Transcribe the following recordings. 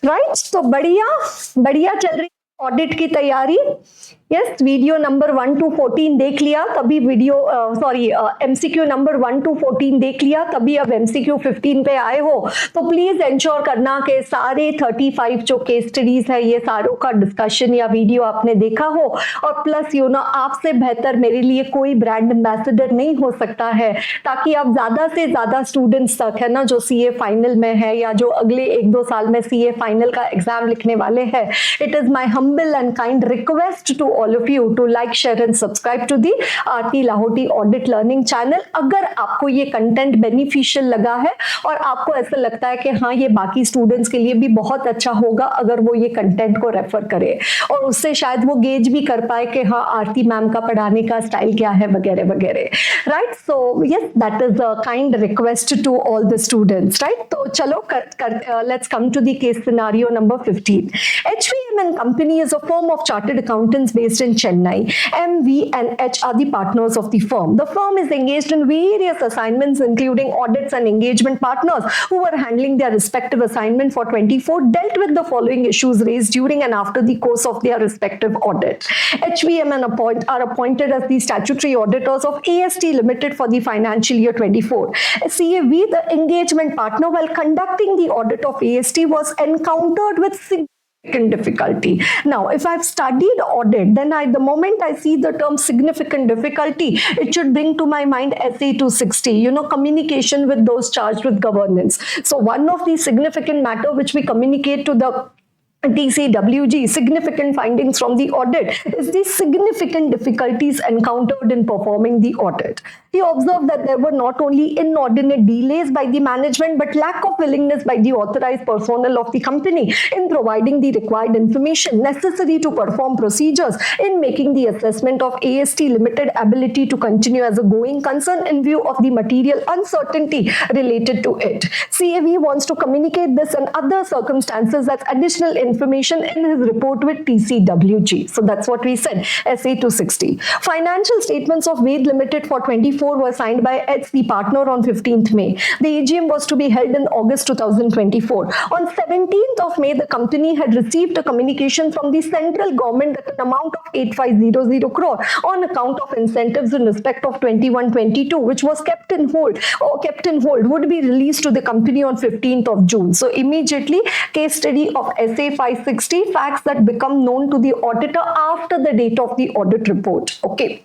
Right, तो बढ़िया बढ़िया चल रही ऑडिट की तैयारी। यस, वीडियो नंबर 1 to 14 देख लिया, तभी वीडियो एमसीक्यू नंबर 1 to 14 देख लिया, तभी अब एमसीक्यू 15 पे आए हो। तो प्लीज एंश्योर करना कि सारे 35 जो केस स्टडीज है ये सारों का डिस्कशन या वीडियो आपने देखा हो। और प्लस आपसे बेहतर मेरे लिए कोई ब्रांड एम्बेसडर नहीं हो सकता है, ताकि आप ज्यादा से ज्यादा स्टूडेंट्स तक है ना जो सीए फाइनल में है या जो अगले 1-2 साल में सीए फाइनल का एग्जाम लिखने वाले हैं, it is my humble and kind request to all of you to like, share and subscribe to the Aarti Lahoti audit learning channel. अगर आपको ये कंटेंट बेनिफिशियल लगा है और आपको ऐसा लगता है कि हाँ ये बाकी स्टूडेंट्स के लिए भी बहुत अच्छा होगा अगर वो ये कंटेंट को रेफर करे और उससे शायद वो गेज भी कर पाए कि हाँ आरती मैम का पढ़ाने का स्टाइल क्या है वगैरह वगैरह, right. So yes, that is a kind request to all the students, right. तो चलो let's come to the case scenario number 15। HVM and Company is a firm of chartered accountants based in Chennai. MV and H are the partners of the firm. The firm is engaged in various assignments, including audits and engagement partners who were handling their respective assignment for 24 dealt with the following issues raised during and after the course of their respective audit. HVM and are appointed as the statutory auditors of AST Limited for the financial year 24. CAV, the engagement partner, while conducting the audit of AST, was encountered with significant difficulty. Now, if I've studied audit, then the moment I see the term significant difficulty, it should bring to my mind SA 260, communication with those charged with governance. So one of the significant matter which we communicate to the TCWG, significant findings from the audit, is the significant difficulties encountered in performing the audit. He observed that there were not only inordinate delays by the management but lack of willingness by the authorized personnel of the company in providing the required information necessary to perform procedures in making the assessment of AST Limited ability to continue as a going concern in view of the material uncertainty related to it. CAV wants to communicate this and other circumstances as additional information in his report with TCWG. So that's what we said, SA 260. Financial statements of Ved Limited for 24 were signed by H, the partner, on 15th May. The AGM was to be held in August 2024. On 17th of May, the company had received a communication from the central government that an amount of 8500 crore on account of incentives in respect of 21-22, which was kept in hold, would be released to the company on 15th of June. So immediately, case study of SA 560, facts that become known to the auditor after the date of the audit report. Okay.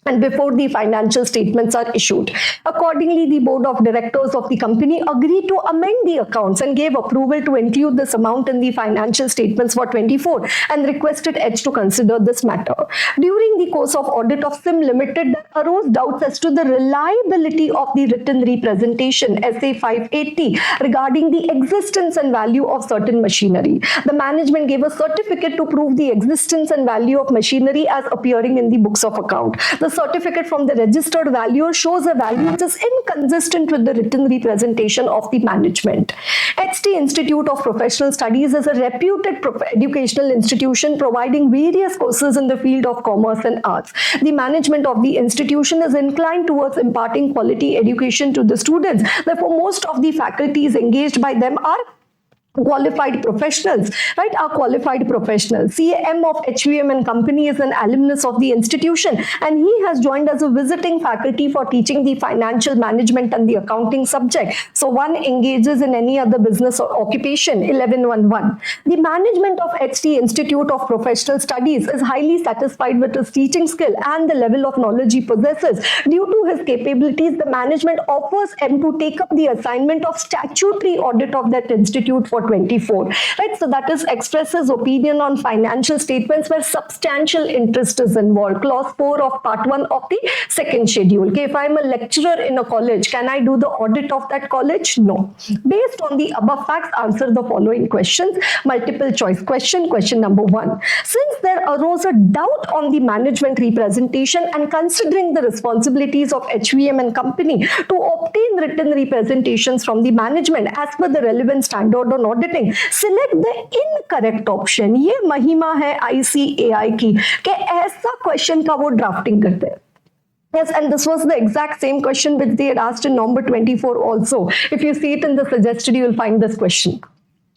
And before the financial statements are issued. Accordingly, the board of directors of the company agreed to amend the accounts and gave approval to include this amount in the financial statements for 24 and requested H to consider this matter. During the course of audit of SIM Limited, there arose doubts as to the reliability of the written representation SA 580 regarding the existence and value of certain machinery. The management gave a certificate to prove the existence and value of machinery as appearing in the books of account. The certificate from the registered valuer shows a value which is inconsistent with the written representation of the management. HT Institute of Professional Studies is a reputed educational institution providing various courses in the field of commerce and arts. The management of the institution is inclined towards imparting quality education to the students. Therefore, most of the faculties engaged by them are qualified professionals, right? Are qualified professionals. CAM of HVM and Company is an alumnus of the institution, and he has joined as a visiting faculty for teaching the financial management and the accounting subject. So one engages in any other business or occupation. 1111. The management of HT Institute of Professional Studies is highly satisfied with his teaching skill and the level of knowledge he possesses. Due to his capabilities, the management offers him to take up the assignment of statutory audit of that institute for 24, right? So that is expresses opinion on financial statements where substantial interest is involved. Clause 4 of part 1 of the second schedule. Okay, if I'm a lecturer in a college, can I do the audit of that college? No. Based on the above facts, answer the following questions. Multiple choice question. Question number 1. Since there arose a doubt on the management representation and considering the responsibilities of HVM and Company to obtain written representations from the management as per the relevant standard on auditing, select the incorrect option. ये महिमा है ICAI की कि ऐसा question का वो drafting करते हैं. Yes, and this was the exact same question which they had asked in November 24 also. If you see it in the suggested, you will find this question.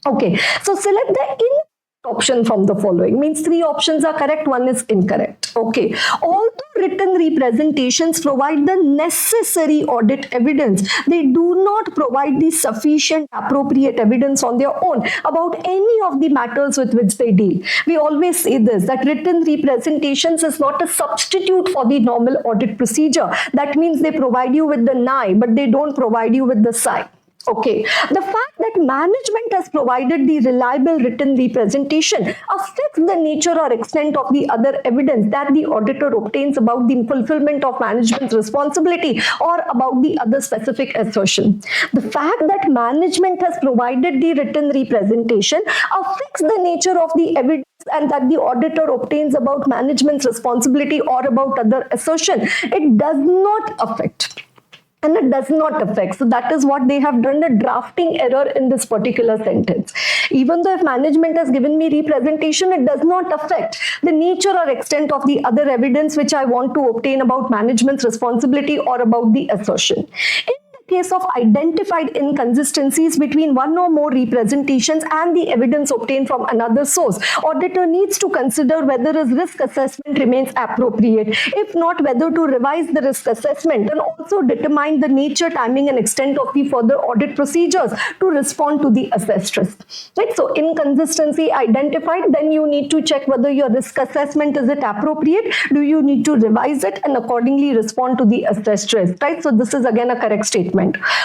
Okay, so select the incorrect option from the following. Means 3 options are correct, 1 is incorrect. Okay, although written representations provide the necessary audit evidence, they do not provide the sufficient appropriate evidence on their own about any of the matters with which they deal. We always say this, that written representations is not a substitute for the normal audit procedure. That means they provide you with the nigh, but they don't provide you with the sigh. Okay, the fact that management has provided the reliable written representation affects the nature or extent of the other evidence that the auditor obtains about the fulfillment of management's responsibility or about the other specific assertion. The fact that management has provided the written representation affects the nature of the evidence and that the auditor obtains about management's responsibility or about other assertion. It does not affect. And it does not affect. So that is what they have done, a drafting error in this particular sentence. Even though if management has given me representation, it does not affect the nature or extent of the other evidence which I want to obtain about management's responsibility or about the assertion. In case of identified inconsistencies between one or more representations and the evidence obtained from another source, auditor needs to consider whether his risk assessment remains appropriate. If not, whether to revise the risk assessment and also determine the nature, timing and extent of the further audit procedures to respond to the assessed risk. Right? So inconsistency identified, then you need to check whether your risk assessment is it appropriate, do you need to revise it and accordingly respond to the assessed risk. Right? So this is again a correct statement.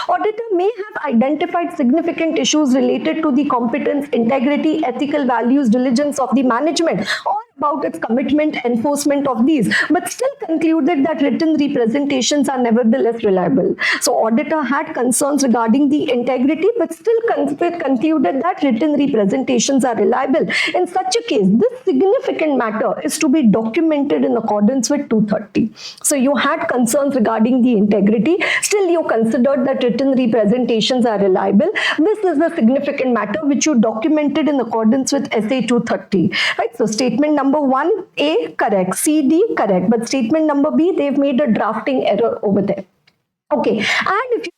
Auditor may have identified significant issues related to the competence, integrity, ethical values, diligence of the management or about its commitment, enforcement of these, but still concluded that written representations are nevertheless reliable. So auditor had concerns regarding the integrity, but still concluded that written representations are reliable. In such a case, this significant matter is to be documented in accordance with 230. So you had concerns regarding the integrity, still you considered that written representations are reliable. This is a significant matter which you documented in accordance with SA 230. Right? So statement number 1, A, correct. C, D, correct. But statement number B, they've made a drafting error over there. Okay. And if you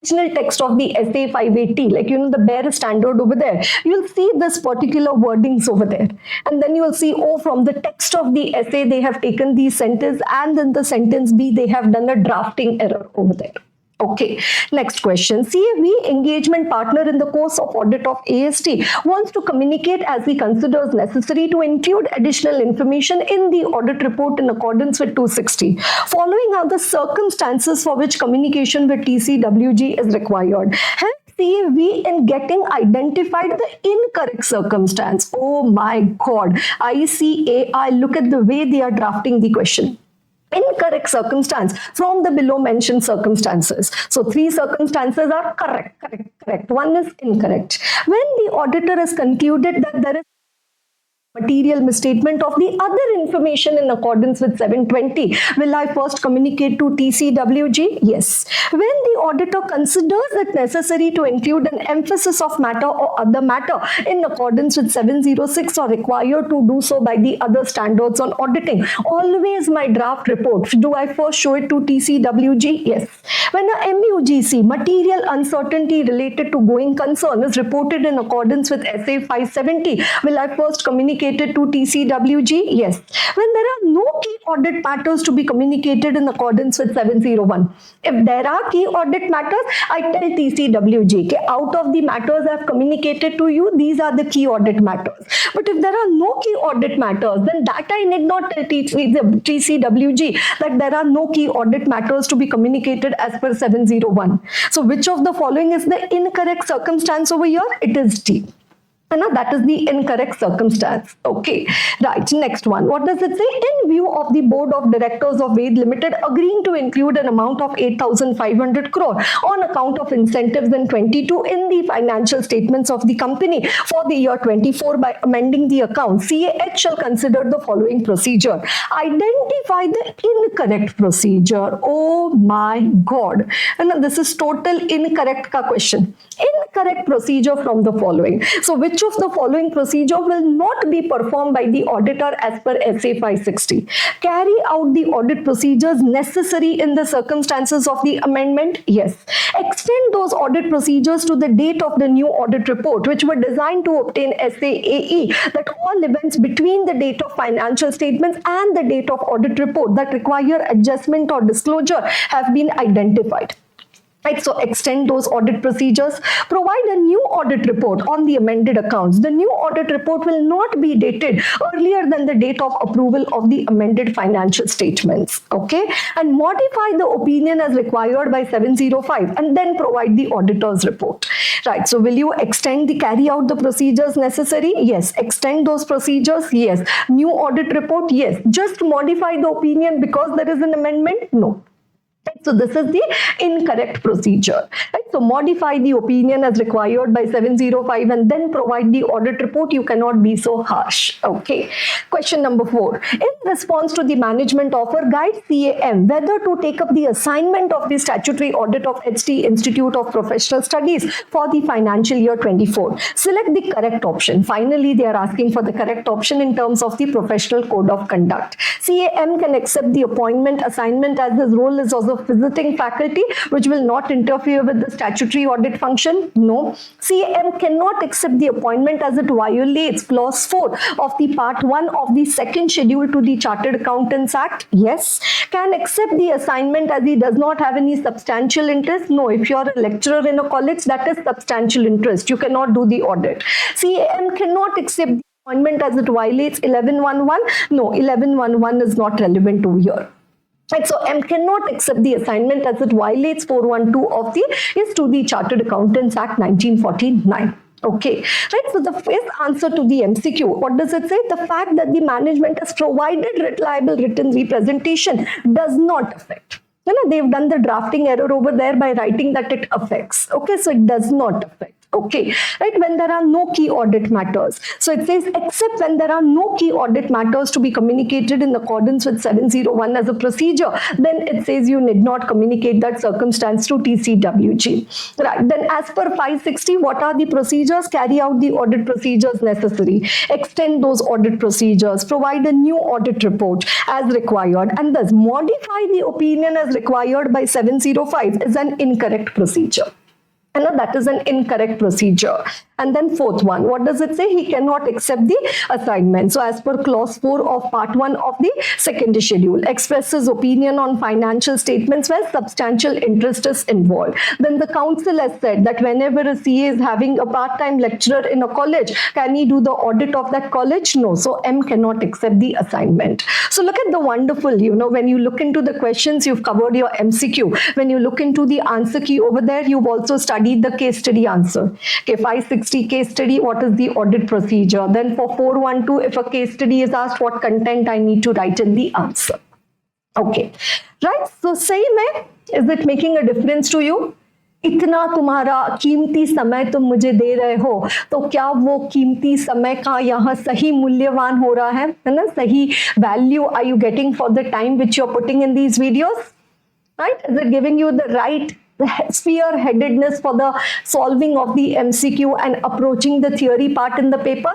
original text of the SA 580, like the bare standard over there, you'll see this particular wordings over there. And then you'll see, oh, from the text of the essay, they have taken the sentence, and then the sentence B, they have done a drafting error over there. Okay, next question. CA engagement partner in the course of audit of AST wants to communicate as he considers necessary to include additional information in the audit report in accordance with 260. Following are the circumstances for which communication with TCWG is required. Help CA in getting identified the incorrect circumstance. Oh my God. ICAI, look at the way they are drafting the question. Incorrect circumstance from the below mentioned circumstances. So 3 circumstances are correct. 1 is incorrect. When the auditor has concluded that there is material misstatement of the other information in accordance with 720, will I first communicate to TCWG? Yes. When the auditor considers it necessary to include an emphasis of matter or other matter in accordance with 706 or required to do so by the other standards on auditing, always my draft report, do I first show it to TCWG? Yes. When a MUGC, material uncertainty related to going concern, is reported in accordance with SA 570, will I first communicate it to TCWG? Yes. When there are no key audit matters to be communicated in accordance with 701, if there are key audit matters, I tell TCWG, okay, out of the matters I have communicated to you, these are the key audit matters. But if there are no key audit matters, then that I need not tell TCWG that there are no key audit matters to be communicated as per 701. So which of the following is the incorrect circumstance over here? It is D. And that is the incorrect circumstance. Okay, right. Next one. What does it say? In view of the board of directors of Ved Limited agreeing to include an amount of 8,500 crore on account of incentives in 22 in the financial statements of the company for the year 24 by amending the account, CAH shall consider the following procedure. Identify the incorrect procedure. Oh my God. And this is total incorrect ka question. incorrect procedure from the following. So which of the following procedure will not be performed by the auditor as per SA 560? Carry out the audit procedures necessary in the circumstances of the amendment? Yes. Extend those audit procedures to the date of the new audit report, which were designed to obtain SAAE, that all events between the date of financial statements and the date of audit report that require adjustment or disclosure have been identified. Right, so extend those audit procedures. Provide a new audit report on the amended accounts. The new audit report will not be dated earlier than the date of approval of the amended financial statements. Okay, and modify the opinion as required by 705 and then provide the auditor's report. Right, so will you carry out the procedures necessary? Yes. Extend those procedures? Yes. New audit report? Yes. Just modify the opinion because there is an amendment? No. So this is the incorrect procedure. Right? So modify the opinion as required by 705 and then provide the audit report. You cannot be so harsh. Okay. Question number 4. In response to the management offer, guide CAM whether to take up the assignment of the statutory audit of HT Institute of Professional Studies for the financial year 24. Select the correct option. Finally, they are asking for the correct option in terms of the professional code of conduct. CAM can accept the appointment assignment as his role is also visiting faculty, which will not interfere with the statutory audit function? No. CAM cannot accept the appointment as it violates clause 4 of the part 1 of the second schedule to the Chartered Accountants Act? Yes. Can accept the assignment as he does not have any substantial interest? No. If you are a lecturer in a college, that is substantial interest. You cannot do the audit. CAM cannot accept the appointment as it violates 1111? No. 1111 is not relevant to here. Right, so M cannot accept the assignment as it violates 412 of the Chartered Accountants Act 1949. Okay, right. So the first answer to the MCQ, what does it say? The fact that the management has provided reliable written representation does not affect. You know, they've done the drafting error over there by writing that it affects. Okay, so it does not affect. Okay, right, when there are no key audit matters. So it says except when there are no key audit matters to be communicated in accordance with 701 as a procedure, then it says you need not communicate that circumstance to TCWG. Right, then as per 560, what are the procedures? Carry out the audit procedures necessary. Extend those audit procedures. Provide a new audit report as required and thus modify the opinion as required by 705 is an incorrect procedure. That is an incorrect procedure. And then fourth one, what does it say? He cannot accept the assignment. So as per clause 4 of part 1 of the second schedule, expresses opinion on financial statements where substantial interest is involved. Then the council has said that whenever a CA is having a part-time lecturer in a college, can he do the audit of that college? No. So M cannot accept the assignment. So look at the wonderful, when you look into the questions, you've covered your MCQ. When you look into the answer key over there, you've also studied the case study answer. Okay, 560 case study, what is the audit procedure? Then for 412, if a case study is asked, what content I need to write in the answer. Okay, right? So सही में, is it making a difference to you? इतना तुम्हारा कीमती समय तुम मुझे दे रहे हो, तो क्या वो कीमती समय का यहाँ सही मूल्यवान हो रहा है ना? सही value are you getting for the time which you're putting in these videos? Right? Is it giving you the right spearheadedness for the solving of the MCQ and approaching the theory part in the paper?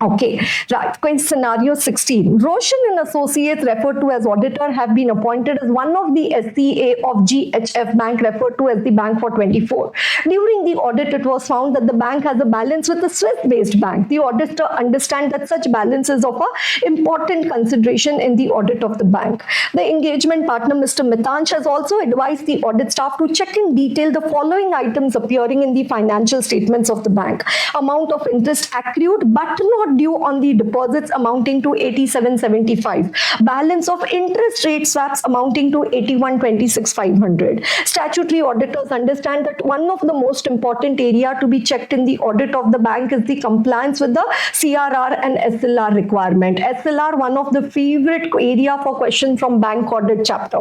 Okay, right. Going scenario 16. Roshan and Associates, referred to as auditor, have been appointed as one of the SCA of GHF Bank, referred to as the bank for 24. During the audit, it was found that the bank has a balance with a Swiss-based bank. The auditor understands that such balance is of a important consideration in the audit of the bank. The engagement partner, Mr. Mitansh, has also advised the audit staff to check in detail the following items appearing in the financial statements of the bank. Amount of interest accrued but not due on the deposits amounting to 8775. Balance of interest rate swaps amounting to 8126,500. Statutory auditors understand that one of the most important area to be checked in the audit of the bank is the compliance with the CRR and SLR requirement. SLR, one of the favorite area for question from bank audit chapter.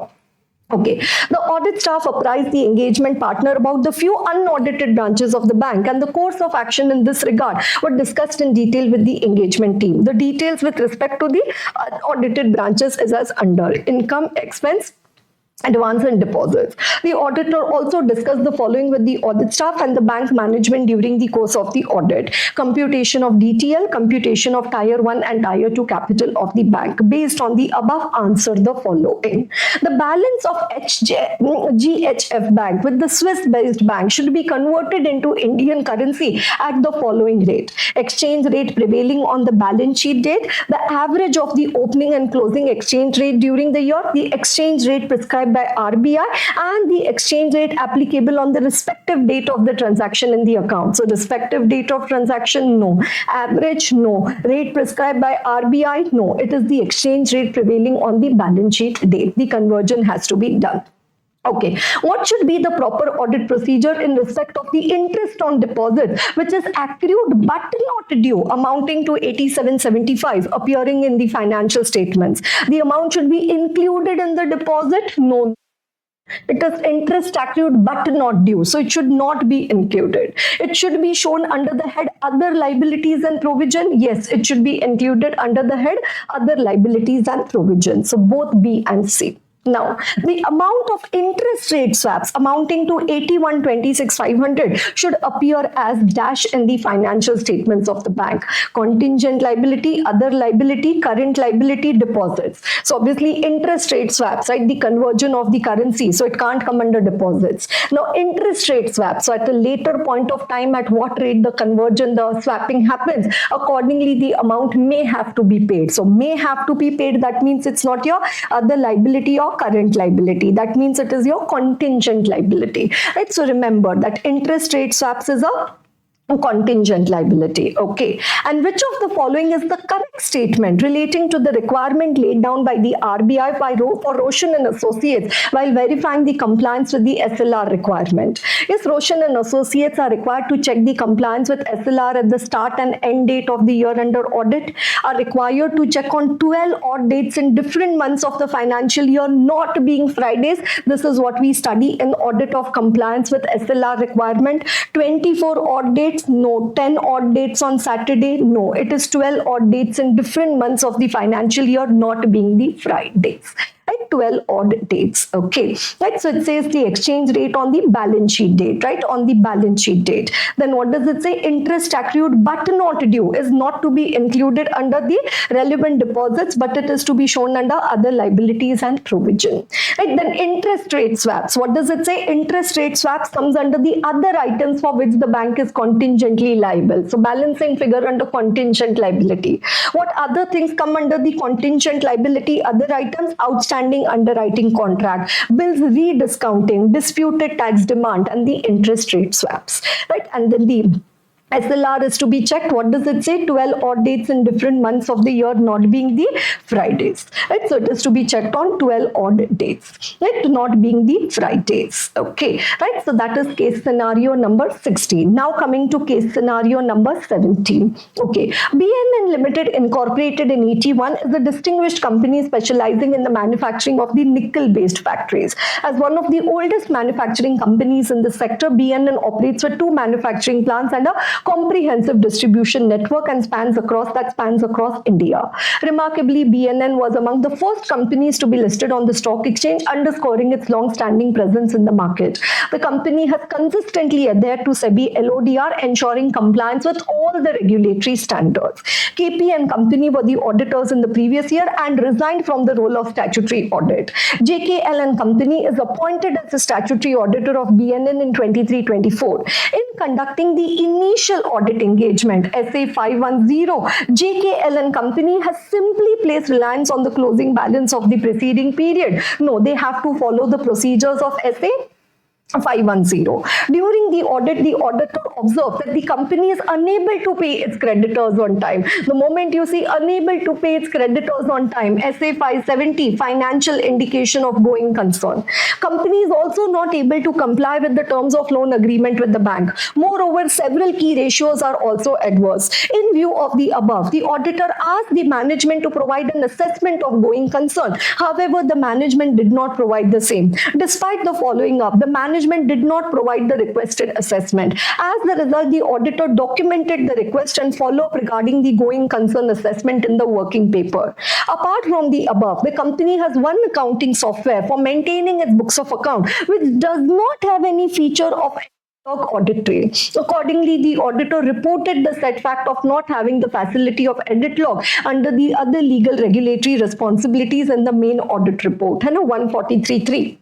Okay, the audit staff apprised the engagement partner about the few unaudited branches of the bank, and the course of action in this regard were discussed in detail with the engagement team. The details with respect to the audited branches is as under: income, expense, advance and deposits. The auditor also discussed the following with the audit staff and the bank management during the course of the audit. Computation of DTL, computation of Tier 1 and Tier 2 capital of the bank. Based on the above, answer the following. The balance of GHF bank with the Swiss-based bank should be converted into Indian currency at the following rate. Exchange rate prevailing on the balance sheet date, the average of the opening and closing exchange rate during the year, the exchange rate prescribed by RBI, and the exchange rate applicable on the respective date of the transaction in the account. So respective date of transaction, no. Average, no. Rate prescribed by RBI, no. It is the exchange rate prevailing on the balance sheet date. The conversion has to be done. Okay, what should be the proper audit procedure in respect of the interest on deposits which is accrued but not due, amounting to 8775, appearing in the financial statements? The amount should be included in the deposit? No. It is interest accrued but not due, so it should not be included. It should be shown under the head other liabilities and provision. Yes, it should be included under the head other liabilities and provision. So both B and C. Now, the amount of interest rate swaps amounting to 8126,500 should appear as dash in the financial statements of the bank. Contingent liability, other liability, current liability, deposits. So obviously interest rate swaps, right? The conversion of the currency. So it can't come under deposits. Now interest rate swaps. So at a later point of time, at what rate the conversion, the swapping happens, accordingly the amount may have to be paid. So may have to be paid. That means it's not your other liability or current liability. That means it is your contingent liability, right? So remember that interest rate swaps is a contingent liability. Okay, and which of the following is the correct statement relating to the requirement laid down by the RBI for Roshan and Associates while verifying the compliance with the SLR requirement? Yes, Roshan and Associates are required to check the compliance with SLR at the start and end date of the year under audit, are required to check on 12 odd dates in different months of the financial year, not being Fridays. This is what we study in audit of compliance with SLR requirement. 24 odd dates, no. 10 odd dates on Saturday, no. It is 12 odd dates in different months of the financial year, not being the Fridays. Right, 12 odd dates. Okay, right. So it says the exchange rate on the balance sheet date, right? On the balance sheet date. Then what does it say? Interest accrued but not due is not to be included under the relevant deposits, but it is to be shown under other liabilities and provision. Right. Then interest rate swaps. What does it say? Interest rate swaps comes under the other items for which the bank is contingently liable. So balancing figure under contingent liability. What other things come under the contingent liability? Other items: outstanding underwriting contract, bills rediscounting, disputed tax demand, and the interest rate swaps, right? And then the SLR is to be checked. What does it say? 12 odd dates in different months of the year, not being the Fridays, right? So it is to be checked on 12 odd dates, right? Not being the Fridays. Okay, right? So that is case scenario number 16. Now coming to case scenario number 17. Okay, BNN Limited Incorporated in 81 is a distinguished company specializing in the manufacturing of the nickel-based batteries. As one of the oldest manufacturing companies in the sector, BNN operates with 2 manufacturing plants and a comprehensive distribution network and spans across India. Remarkably, BNN was among the first companies to be listed on the stock exchange, underscoring its long-standing presence in the market. The company has consistently adhered to SEBI LODR, ensuring compliance with all the regulatory standards. KP and Company were the auditors in the previous year and resigned from the role of statutory audit. JKL and Company is appointed as the statutory auditor of BNN in 23-24. In conducting the initial audit engagement, SA 510, JKL and Company has simply placed reliance on the closing balance of the preceding period. No, they have to follow the procedures of SA 510. During the audit, the auditor observed that the company is unable to pay its creditors on time. The moment you see unable to pay its creditors on time, SA 570, financial indication of going concern. Company is also not able to comply with the terms of loan agreement with the bank. Moreover, several key ratios are also adverse. In view of the above, the auditor asked the management to provide an assessment of going concern. However, the management did not provide the same. Despite the following up, the management management did not provide the requested assessment. As the result, the auditor documented the request and follow-up regarding the going concern assessment in the working paper. Apart from the above, the company has one accounting software for maintaining its books of account, which does not have any feature of audit trail. Accordingly, the auditor reported the said fact of not having the facility of edit log under the other legal regulatory responsibilities in the main audit report. 143.3.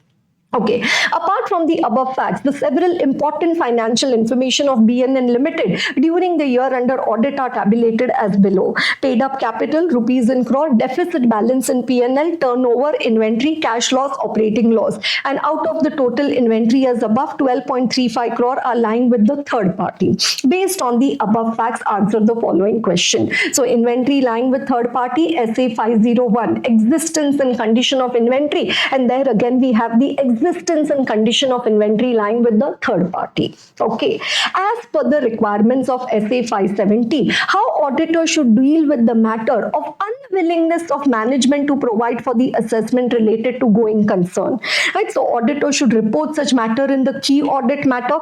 Okay, apart from the above facts, the several important financial information of BNN Limited during the year under audit are tabulated as below. Paid up capital, rupees in crore, deficit balance in P&L, turnover, inventory, cash loss, operating loss. And out of the total inventory as above, 12.35 crore are lying with the third party. Based on the above facts, answer the following question. So, inventory lying with third party, SA 501, existence and condition of inventory. And there again we have the existence and condition of inventory lying with the third party. Okay. As per the requirements of SA 570, how auditor should deal with the matter of unwillingness of management to provide for the assessment related to going concern. Right. So auditor should report such matter in the key audit matter.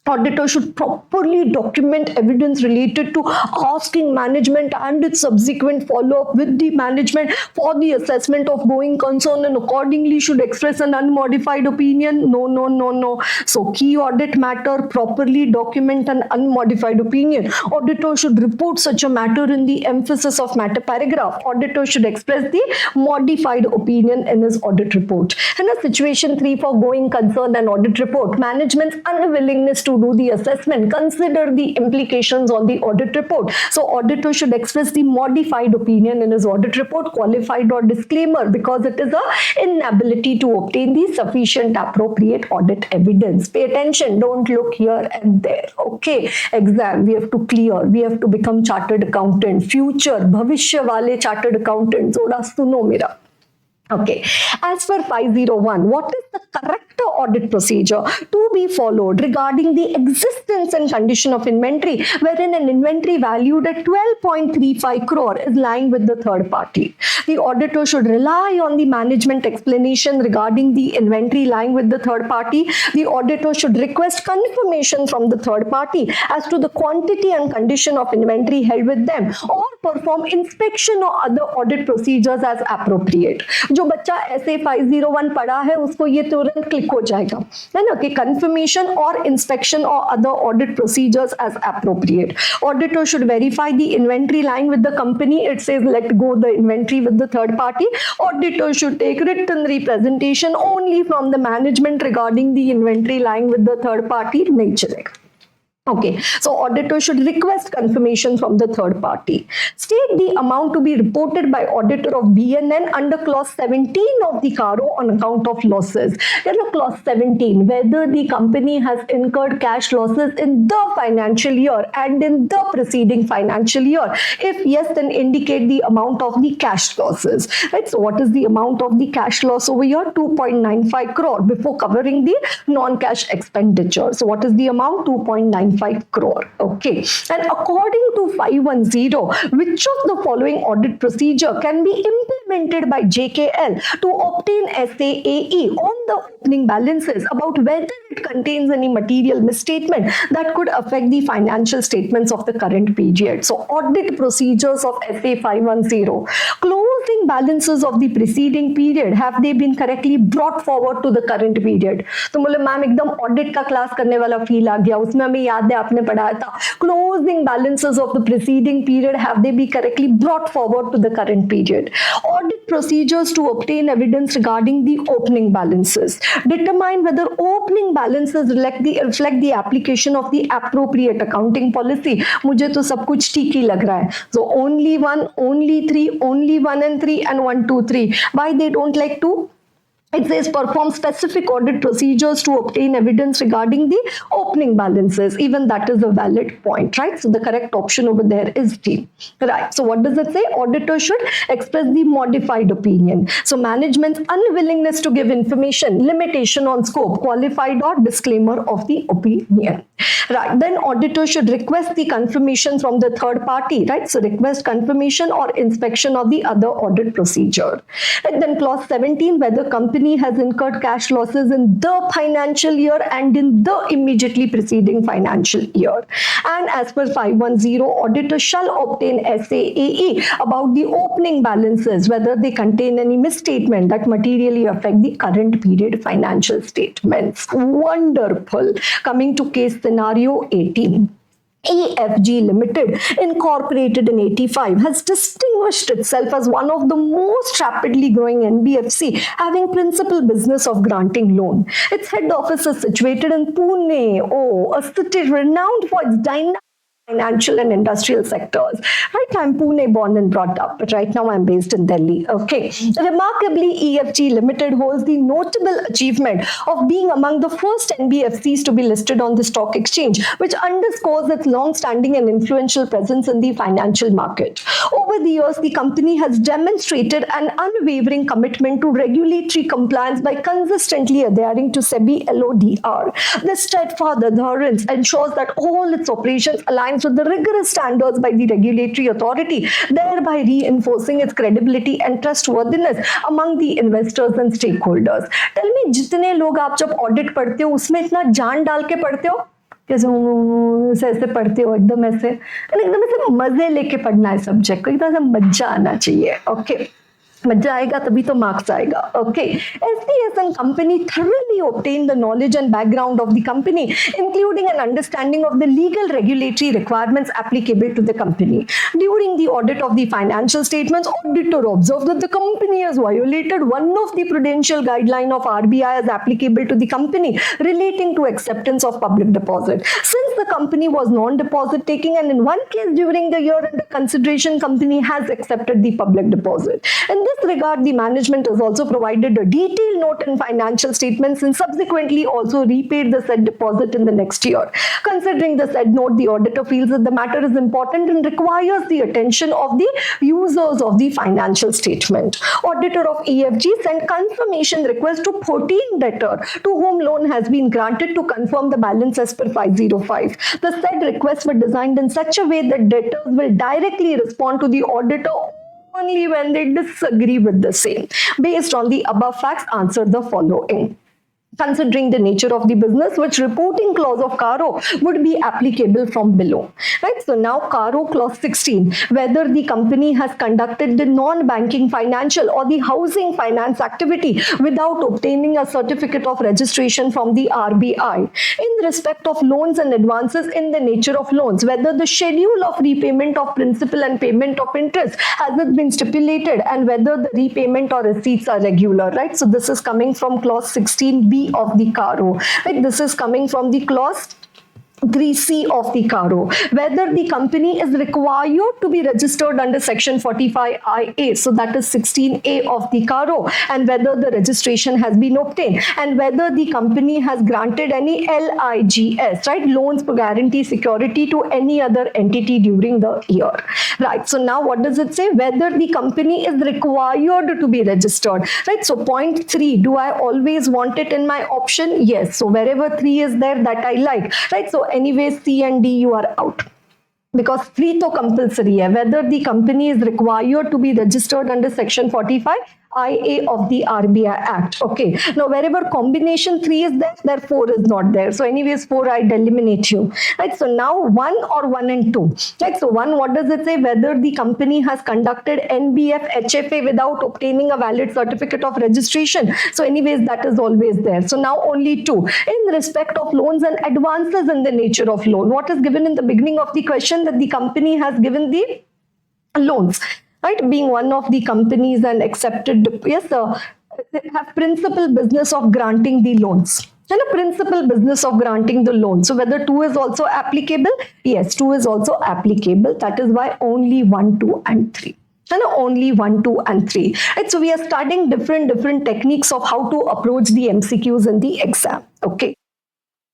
Auditor should properly document evidence related to asking management and its subsequent follow-up with the management for the assessment of going concern, and accordingly should express an unmodified opinion. No. So key audit matter, properly document an unmodified opinion. Auditor should report such a matter in the emphasis of matter paragraph. Auditor should express the modified opinion in his audit report. And a situation 3 for going concern and audit report, management's unwillingness to do the assessment, consider the implications on the audit report. So auditor should express the modified opinion in his audit report, qualified or disclaimer, because it is a inability to obtain the sufficient appropriate audit evidence. Pay attention, don't look here and there. Okay, exam we have to clear, we have to become chartered accountant, future bhavishya wale chartered accountant, thoda suno mera. Okay, as for 501, what is the correct audit procedure to be followed regarding the existence and condition of inventory, wherein an inventory valued at 12.35 crore is lying with the third party? The auditor should rely on the management explanation regarding the inventory lying with the third party. The auditor should request confirmation from the third party as to the quantity and condition of inventory held with them, or perform inspection or other audit procedures as appropriate. जो बच्चा SA 501 पढ़ा है उसको ये तुरंत click हो जाएगा, है ना, कि confirmation or inspection or other audit procedures as appropriate. Auditor should verify the inventory lying with the company. It says let go the inventory with the third party. Auditor should take written representation only from the management regarding the inventory lying with the third party. नहीं चलेगा. Okay, so auditor should request confirmation from the third party. State the amount to be reported by auditor of BNN under clause 17 of the CARO on account of losses. There's a clause 17, whether the company has incurred cash losses in the financial year and in the preceding financial year. If yes, then indicate the amount of the cash losses. Right? So what is the amount of the cash loss over here? 2.95 crore before covering the non-cash expenditure. So what is the amount? 2.95 crore. Okay. And according to 510, which of the following audit procedure can be implemented by JKL to obtain SAAE on the opening balances about whether it contains any material misstatement that could affect the financial statements of the current period? So audit procedures of SA 510. Closing balances of the preceding period, have they been correctly brought forward to the current period? तो बोले ma'am एकदम audit का class करने वाला feel आ गया, उसमें हमें याद है आपने पढ़ाया था closing balances of the preceding period, have they been correctly brought forward to the current period? Audit procedures to obtain evidence regarding the opening balances. Determine whether opening balances reflect the application of the appropriate accounting policy. मुझे तो सब कुछ ठीक ही लग रहा है. So only 1, only 3, only 1 and 3 and 1, 2, 3. Why they don't like to? It says perform specific audit procedures to obtain evidence regarding the opening balances. Even that is a valid point, right? So the correct option over there is D. Right. So what does it say? Auditor should express the modified opinion. So management's unwillingness to give information, limitation on scope, qualified or disclaimer of the opinion. Right. Then auditor should request the confirmation from the third party, right? So request confirmation or inspection of the other audit procedure. And then clause 17, whether company company has incurred cash losses in the financial year and in the immediately preceding financial year. And as per 510, auditor shall obtain SAAE about the opening balances, whether they contain any misstatement that materially affect the current period financial statements. Wonderful. Coming to case scenario 18. EFG Limited, incorporated in 85, has distinguished itself as one of the most rapidly growing NBFC, having principal business of granting loan. Its head office is situated in Pune, a city renowned for its dynamic financial and industrial sectors. Right, I'm Pune born and brought up, but right now I'm based in Delhi. Okay. Remarkably, EFG Limited holds the notable achievement of being among the first NBFCs to be listed on the stock exchange, which underscores its long-standing and influential presence in the financial market. Over the years, the company has demonstrated an unwavering commitment to regulatory compliance by consistently adhering to SEBI LODR. This steadfast adherence ensures that all its operations align with the rigorous standards by the regulatory authority, thereby reinforcing its credibility and trustworthiness among the investors and stakeholders. Tell me, जितने लोग आप जब audit पढ़ते हो उसमें इतना जान डाल के पढ़ते हो, कैसे ऐसे पढ़ते हो, एकदम ऐसे मजे लेके पढ़ना है सब्जेक्ट को, एकदम से मजा आना चाहिए. ओके, मजा आएगा तभी तो मार्क्स आएगा. Okay. SDS and company thoroughly obtained the knowledge and background of the company, including an understanding of the legal regulatory requirements applicable to the company. During the audit of the financial statements, auditor observed that the company has violated one of the prudential guidelines of RBI as applicable to the company relating to acceptance of public deposit. Since the company was non-deposit taking, and in one case during the year under consideration, company has accepted the public deposit. In this regard, the management has also provided a detailed note in financial statements and subsequently also repaid the said deposit in the next year. Considering the said note, the auditor feels that the matter is important and requires the attention of the users of the financial statement. Auditor of EFG sent confirmation request to 14 debtor to whom loan has been granted to confirm the balance as per 505. The said requests were designed in such a way that debtors will directly respond to the auditor only when they disagree with the same. Based on the above facts, answer the following. Considering the nature of the business, which reporting clause of CARO would be applicable from below. Right, so now CARO clause 16, whether the company has conducted the non-banking financial or the housing finance activity without obtaining a certificate of registration from the RBI. In respect of loans and advances in the nature of loans, whether the schedule of repayment of principal and payment of interest has it been stipulated, and whether the repayment or receipts are regular. Right, so this is coming from clause 16B of the CARO. Right? This is coming from the clause 3C of the CARO, whether the company is required to be registered under section 45IA, so that is 16A of the CARO, and whether the registration has been obtained, and whether the company has granted any LIGS, right, loans for guarantee security to any other entity during the year. Right, so now what does it say? Whether the company is required to be registered. Right, so point 3, do I always want it in my option? Yes, so wherever 3 is there, that I like. Right, so anyway, C and D, you are out. Because 3 to compulsory hai, whether the company is required to be registered under section 45 IA of the RBI Act. Okay. Now, wherever combination 3 is there 4 is not there. So anyways, 4 I'd eliminate you. Right. So now 1 or 1 and 2. Right. So 1, what does it say? Whether the company has conducted NBF HFA without obtaining a valid certificate of registration. So anyways, that is always there. So now only 2. In respect of loans and advances in the nature of loan, what is given in the beginning of the question? That the company has given the loans. Right, being one of the companies and accepted, yes, have principal business of granting the loans. And a principal business of granting the loan. So whether 2 is also applicable? Yes, 2 is also applicable. That is why only 1, 2 and 3. And only 1, 2 and 3. Right, so we are studying different techniques of how to approach the MCQs in the exam. Okay.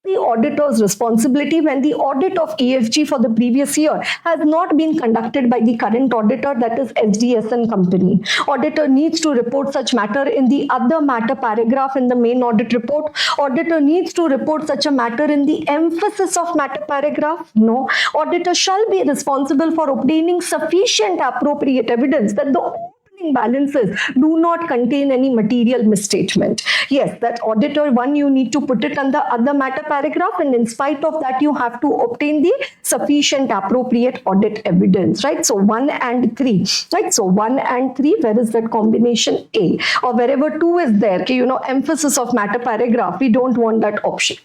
The auditor's responsibility when the audit of EFG for the previous year has not been conducted by the current auditor, that is SDS and company. Auditor needs to report such matter in the other matter paragraph in the main audit report. Auditor needs to report such a matter in the emphasis of matter paragraph. No. Auditor shall be responsible for obtaining sufficient appropriate evidence that the opening balances do not contain any material misstatement. Yes, that auditor one, you need to put it under other matter paragraph, and in spite of that you have to obtain the sufficient appropriate audit evidence, right? So 1 and 3, right? So 1 and 3, where is that combination A? Or wherever 2 is there, okay, emphasis of matter paragraph, we don't want that option.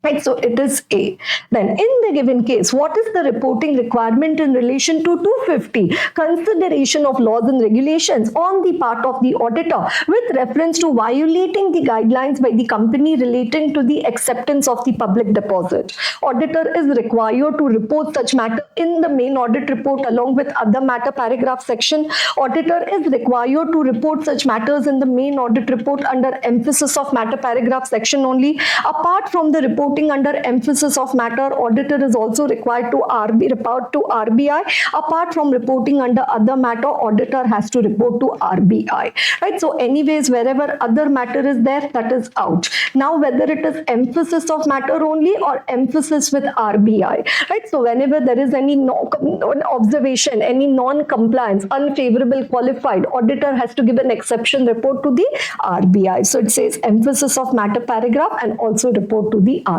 Right, so it is A. Then in the given case, what is the reporting requirement in relation to 250? Consideration of laws and regulations on the part of the auditor with reference to violating the guidelines by the company relating to the acceptance of the public deposit. Auditor is required to report such matter in the main audit report along with other matter paragraph section. Auditor is required to report such matters in the main audit report under emphasis of matter paragraph section only. Apart from the report under emphasis of matter, auditor is also required to report to RBI. Apart from reporting under other matter, auditor has to report to RBI. Right? So anyways, wherever other matter is there, that is out. Now whether it is emphasis of matter only or emphasis with RBI. Right? So whenever there is any observation, any non-compliance, unfavorable qualified, auditor has to give an exception report to the RBI. So it says emphasis of matter paragraph and also report to the RBI.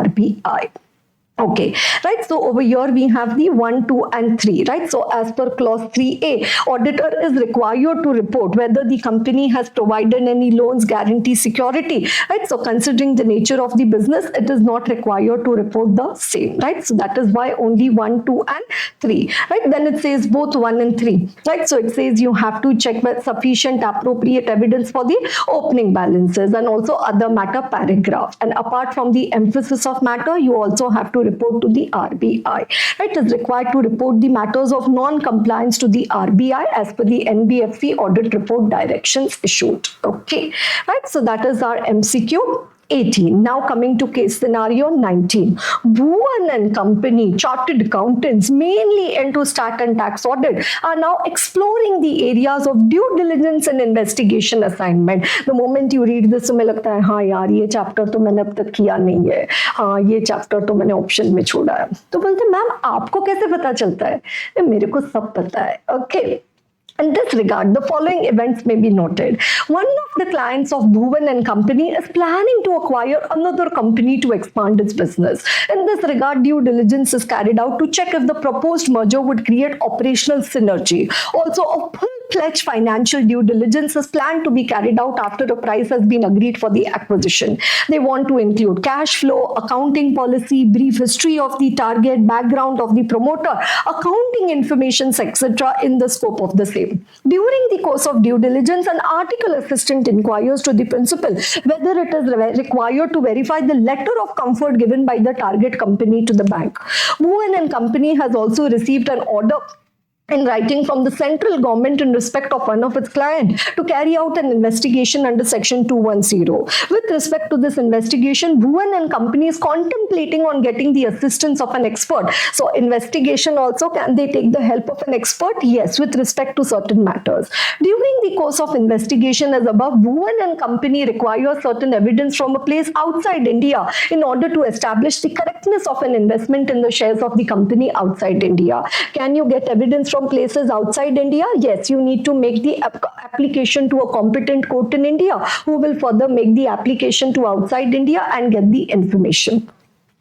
Okay, right. So over here we have the 1, 2 and 3, right? So as per clause 3A, auditor is required to report whether the company has provided any loans, guarantee, security, right? So considering the nature of the business, it is not required to report the same, right? So that is why only 1, 2 and 3, right? Then it says both 1 and 3, right? So it says you have to check with sufficient appropriate evidence for the opening balances and also other matter paragraph. And apart from the emphasis of matter, you also have to report to the RBI. Right? It is required to report the matters of non-compliance to the RBI as per the NBFC audit report directions issued. Okay, right? So that is our MCQ 18. Now coming to case scenario 19. Bhuvan and Company chartered accountants mainly into stat and tax audit are now exploring the areas of due diligence and investigation assignment. The moment you read this, तुम्हें लगता है हाँ यार ये chapter तो मैंने अब तक किया नहीं है, हाँ ये चैप्टर तो मैंने ऑप्शन में छोड़ा है. तो बोलते मैम आपको कैसे पता चलता है? मेरे को सब पता है. Okay. In this regard, the following events may be noted. One of the clients of Bhuvan and Company is planning to acquire another company to expand its business. In this regard, due diligence is carried out to check if the proposed merger would create operational synergy. Also, a full-fledged financial due diligence is planned to be carried out after a price has been agreed for the acquisition. They want to include cash flow, accounting policy, brief history of the target, background of the promoter, accounting information, etc. in the scope of the same. During the course of due diligence, an article assistant inquires to the principal whether it is required to verify the letter of comfort given by the target company to the bank. Bhuvan and Company has also received an order in writing from the central government in respect of one of its clients to carry out an investigation under section 210. With respect to this investigation, Bhuvan and Company is contemplating on getting the assistance of an expert. So investigation also, can they take the help of an expert? Yes, with respect to certain matters. During the course of investigation as above, Bhuvan and Company require certain evidence from a place outside India in order to establish the correctness of an investment in the shares of the company outside India. Can you get evidence from places outside India? Yes, you need to make the application to a competent court in India, who will further make the application to outside India and get the information.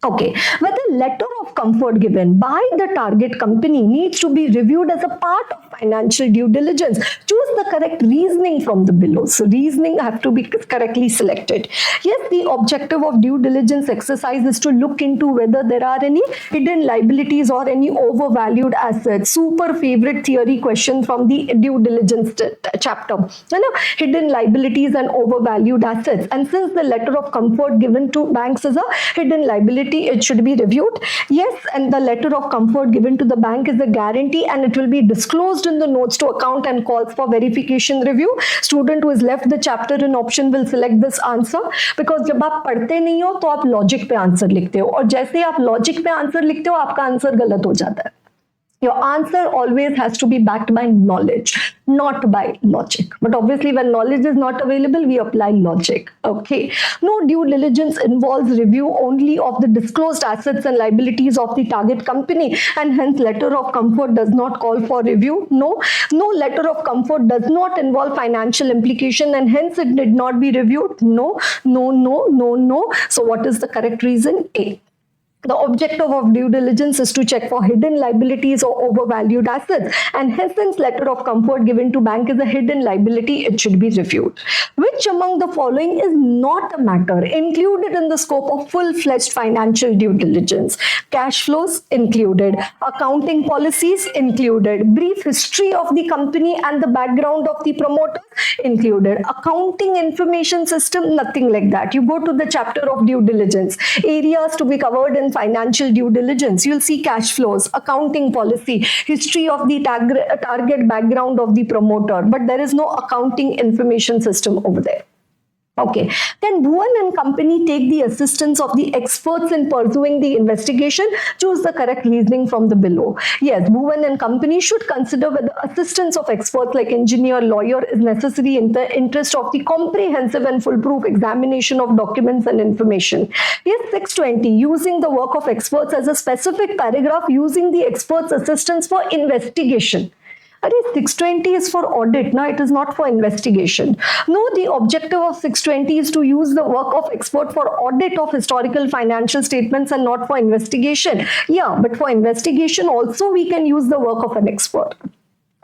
Okay, whether letter of comfort given by the target company needs to be reviewed as a part of financial due diligence. Choose the correct reasoning from the below. So reasoning have to be correctly selected. Yes, the objective of due diligence exercise is to look into whether there are any hidden liabilities or any overvalued assets. Super favorite theory question from the due diligence chapter. Hidden liabilities and overvalued assets. And since the letter of comfort given to banks is a hidden liability, it should be reviewed. Yes, and the letter of comfort given to the bank is a guarantee and it will be disclosed in the notes to account and calls for verification review. Student who has left the chapter in option will select this answer, because जब आप पढ़ते नहीं हो तो आप logic पे answer लिखते हो, और जैसे आप लॉजिक पे आंसर लिखते हो आपका आंसर गलत हो जाता है. Your answer always has to be backed by knowledge, not by logic. But obviously, when knowledge is not available, we apply logic. Okay. No due diligence involves review only of the disclosed assets and liabilities of the target company, and hence letter of comfort does not call for review. No letter of comfort does not involve financial implication, and hence it did not be reviewed. No. So what is the correct reason? A. The objective of due diligence is to check for hidden liabilities or overvalued assets, and hence since letter of comfort given to bank is a hidden liability, it should be reviewed. Which among the following is not a matter included in the scope of full-fledged financial due diligence? Cash flows included, accounting policies included, brief history of the company and the background of the promoters included, accounting information system, nothing like that. You go to the chapter of due diligence, areas to be covered in financial due diligence. You'll see cash flows, accounting policy, history of the target, background of the promoter, but there is no accounting information system over there. Okay, then Bhuvan and company take the assistance of the experts in pursuing the investigation. Choose the correct reasoning from the below. Yes, Bhuvan and company should consider whether assistance of experts like engineer, lawyer is necessary in the interest of the comprehensive and foolproof examination of documents and information. Yes, 620, using the work of experts as a specific paragraph, using the experts' assistance for investigation. 620 is for audit, now it is not for investigation. No, the objective of 620 is to use the work of expert for audit of historical financial statements and not for investigation. Yeah, but for investigation also we can use the work of an expert.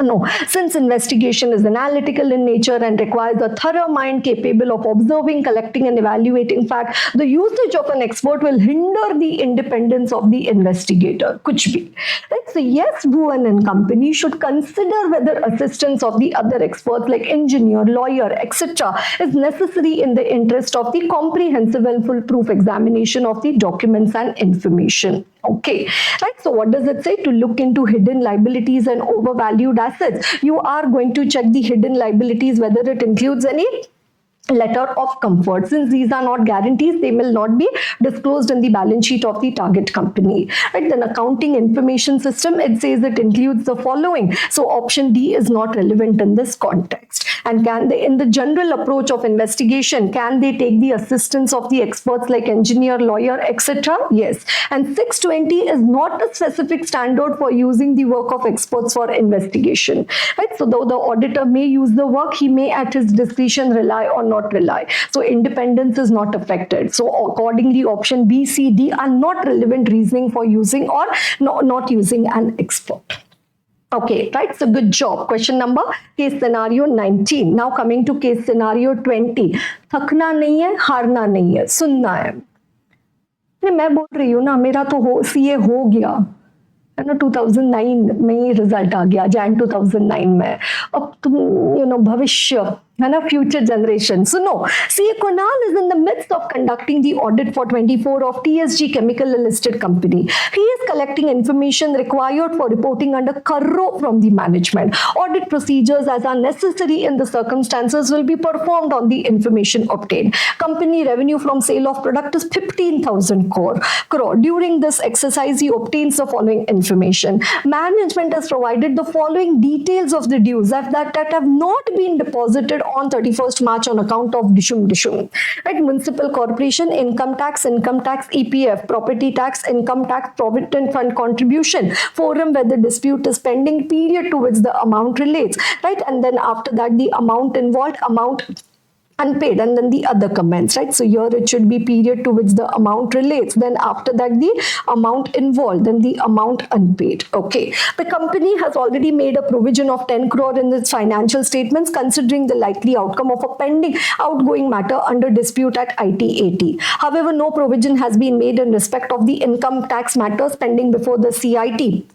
No, since investigation is analytical in nature and requires a thorough mind capable of observing, collecting and evaluating facts, the usage of an expert will hinder the independence of the investigator. Kuch bhi. Right? So yes, Bhuvan and company should consider whether assistance of the other experts like engineer, lawyer, etc. is necessary in the interest of the comprehensive and foolproof examination of the documents and information. Okay, right. So what does it say? To look into hidden liabilities and overvalued assets. You are going to check the hidden liabilities, whether it includes any letter of comfort. Since these are not guarantees, they will not be disclosed in the balance sheet of the target company. Right? Then accounting information system, it says it includes the following. So option D is not relevant in this context. And can they, in the general approach of investigation, can they take the assistance of the experts like engineer, lawyer, etc.? Yes. And 620 is not a specific standard for using the work of experts for investigation. Right? So though the auditor may use the work, he may at his discretion rely or not rely. So independence is not affected. So accordingly, option B, C, D are not relevant reasoning for using or not using an expert. Okay, right. So good job. Question number, case scenario 19. Now coming to case scenario 20. थकना नहीं है, हारना नहीं है, सुनना है. मैं बोल रही हूँ ना, मेरा तो CA हो गया है ना, 2009 में ही रिजल्ट आ गया, Jan 2009 में. अब तुम भविष्य है ना, future generation. So no, CA Kunal is in the midst of conducting the audit for 24 of TSG Chemical, a listed company. He is collecting information required for reporting under Karro from the management. Audit procedures as are necessary in the circumstances will be performed on the information obtained. Company revenue from sale of product is 15,000 crore. During this exercise, he obtains the following information. Management has provided the following details of the dues that have not been deposited on 31st March on account of dishum. Right? Municipal corporation, income tax, EPF, property tax, income tax, provident fund contribution, forum where the dispute is pending, period to which the amount relates. Right? And then after that, the amount involved, amount unpaid, and then the other comments, right? So here it should be period to which the amount relates, then after that the amount involved, then the amount unpaid. Okay, the company has already made a provision of 10 crore in its financial statements considering the likely outcome of a pending outgoing matter under dispute at ITAT. However, no provision has been made in respect of the income tax matters pending before the CIT.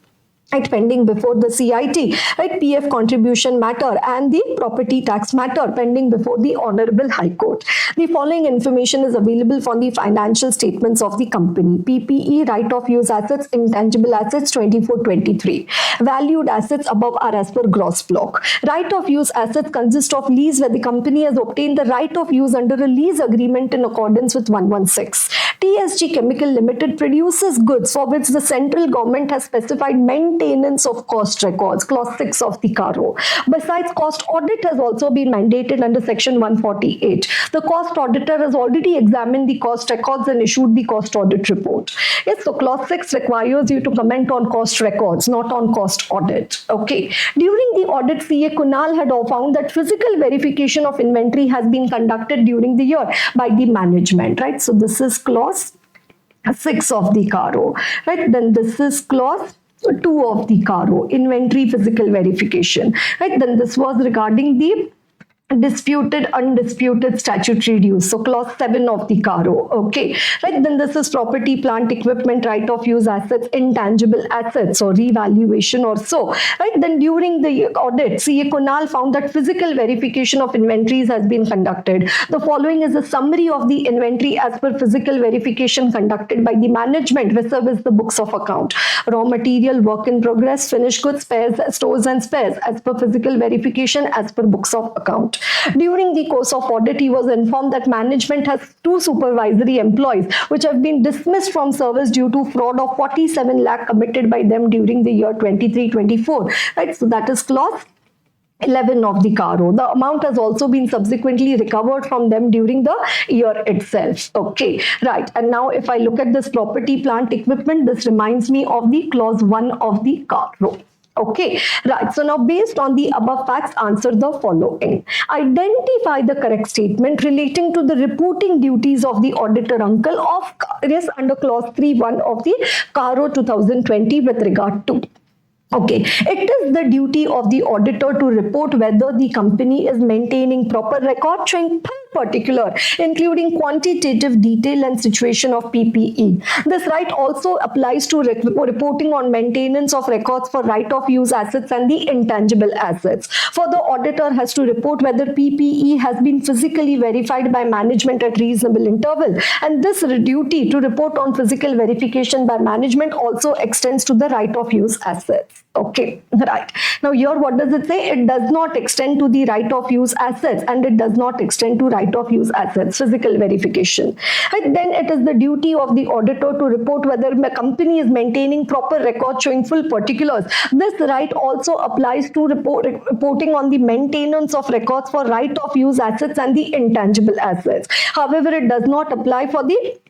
Right, pending before the CIT, right, PF contribution matter and the property tax matter pending before the Honorable High Court. The following information is available from the financial statements of the company. PPE, right of use assets, intangible assets 24-23. Valued assets above are as per gross block. Right of use assets consist of lease where the company has obtained the right of use under a lease agreement in accordance with 116. TSG Chemical Limited produces goods for which the central government has specified maintenance maintenance of cost records, clause 6 of the CARO. Besides, cost audit has also been mandated under section 148. The cost auditor has already examined the cost records and issued the cost audit report. Yes, so clause 6 requires you to comment on cost records, not on cost audit. Okay. During the audit, CA Kunal had found that physical verification of inventory has been conducted during the year by the management, right? So this is clause 6 of the CARO, right? Then this is clause 2 of the CARO, inventory physical verification, right? Then this was regarding the disputed, undisputed statutory dues. So clause 7 of the CARO. Okay. Right. Then this is property, plant, equipment, right of use assets, intangible assets or revaluation or so. Right. Then during the audit, CA Kunal found that physical verification of inventories has been conducted. The following is a summary of the inventory as per physical verification conducted by the management vis-a-vis the books of account. Raw material, work in progress, finished goods, spares, stores and spares as per physical verification as per books of account. During the course of audit, he was informed that management has 2 supervisory employees which have been dismissed from service due to fraud of 47 lakh committed by them during the year 23-24. Right, so that is clause 11 of the CARO. The amount has also been subsequently recovered from them during the year itself. Okay, right. And now if I look at this property, plant, equipment, this reminds me of the clause 1 of the CARO. Okay, right. So now based on the above facts, answer the following. Identify the correct statement relating to the reporting duties of the auditor uncle of under clause 3(1) of the CARO 2020 with regard to. Okay, it is the duty of the auditor to report whether the company is maintaining proper record showing particular, including quantitative detail and situation of PPE. This right also applies to reporting on maintenance of records for right of use assets and the intangible assets. For the auditor has to report whether PPE has been physically verified by management at reasonable interval, and this duty to report on physical verification by management also extends to the right of use assets. Okay, right. Now here what does it say? It does not extend to the right of use assets and it does not extend to right of use assets, physical verification. And then it is the duty of the auditor to report whether a company is maintaining proper record showing full particulars. This right also applies to reporting on the maintenance of records for right of use assets and the intangible assets. However, it does not apply for the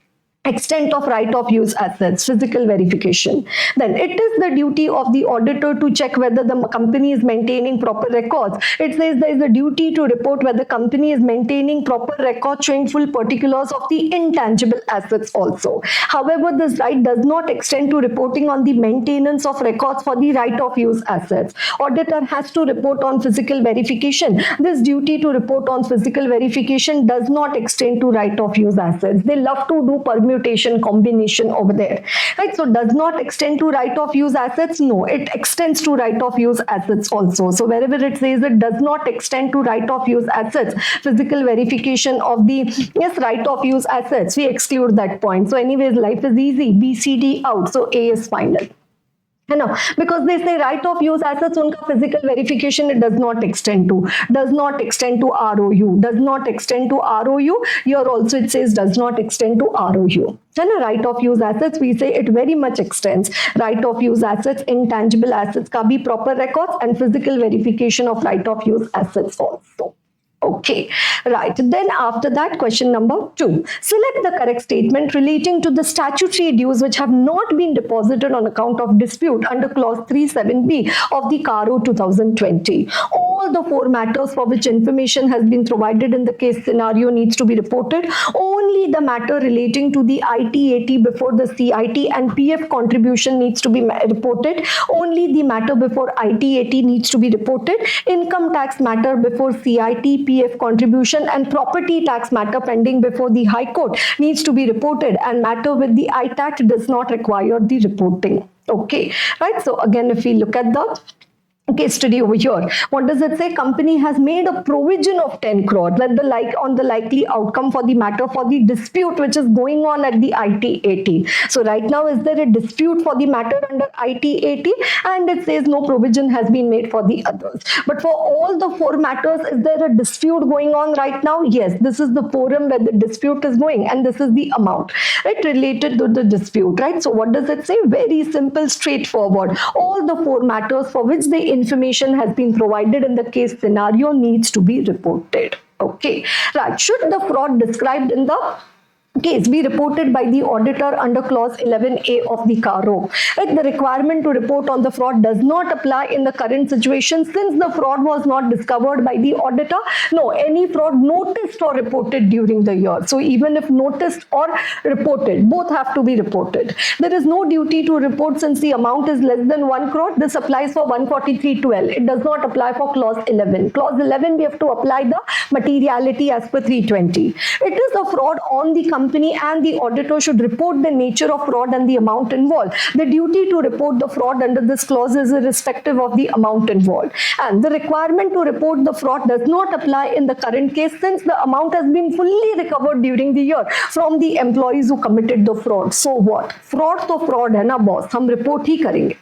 extent of right of use assets, physical verification. Then it is the duty of the auditor to check whether the company is maintaining proper records. It says there is a duty to report whether the company is maintaining proper records showing full particulars of the intangible assets also. However, this right does not extend to reporting on the maintenance of records for the right of use assets. Auditor has to report on physical verification. This duty to report on physical verification does not extend to right of use assets. They love to do permutation combination over there, right? So does not extend to right of use assets. No, it extends to right of use assets also. So wherever it says it does not extend to right of use assets, physical verification of the right of use assets, we exclude that point. So anyways, life is easy. B, C, D out. So A is final. No, because they say right of use assets, unka physical verification it does not extend to. Does not extend to ROU. Does not extend to ROU. Here also it says does not extend to ROU. And a right of use assets, we say it very much extends. Right of use assets, intangible assets ka bhi proper records and physical verification of right of use assets also. Okay, right. Then after that, question number 2. Select the correct statement relating to the statutory dues which have not been deposited on account of dispute under clause 37B of the CARO 2020. All the 4 matters for which information has been provided in the case scenario needs to be reported. Only the matter relating to the ITAT before the CIT and PF contribution needs to be reported. Only the matter before ITAT needs to be reported. Income tax matter before CIT, PF contribution and property tax matter pending before the High Court needs to be reported, and matter with the ITAT does not require the reporting. Okay, right. So again, if we look at the case study over here. What does it say? Company has made a provision of 10 crore that on the likely outcome for the matter for the dispute which is going on at the IT-80. So right now, is there a dispute for the matter under IT-80? And it says no provision has been made for the others. But for all the 4 matters, is there a dispute going on right now? Yes, this is the forum where the dispute is going, and this is the amount, right, related to the dispute, right? So what does it say? Very simple, straightforward. All the 4 matters for which the information has been provided in the case scenario needs to be reported. Okay, right. Should the fraud described in the case be reported by the auditor under clause 11A of the CARO. Right? The requirement to report on the fraud does not apply in the current situation since the fraud was not discovered by the auditor. No, any fraud noticed or reported during the year. So even if noticed or reported, both have to be reported. There is no duty to report since the amount is less than 1 crore. This applies for 143.12. It does not apply for clause 11. Clause 11, we have to apply the materiality as per 320. It is a fraud on the company and the auditor should report the nature of fraud and the amount involved. The duty to report the fraud under this clause is irrespective of the amount involved. And the requirement to report the fraud does not apply in the current case since the amount has been fully recovered during the year from the employees who committed the fraud. So what? Fraud to fraud है ना boss, हम report ही करेंगे.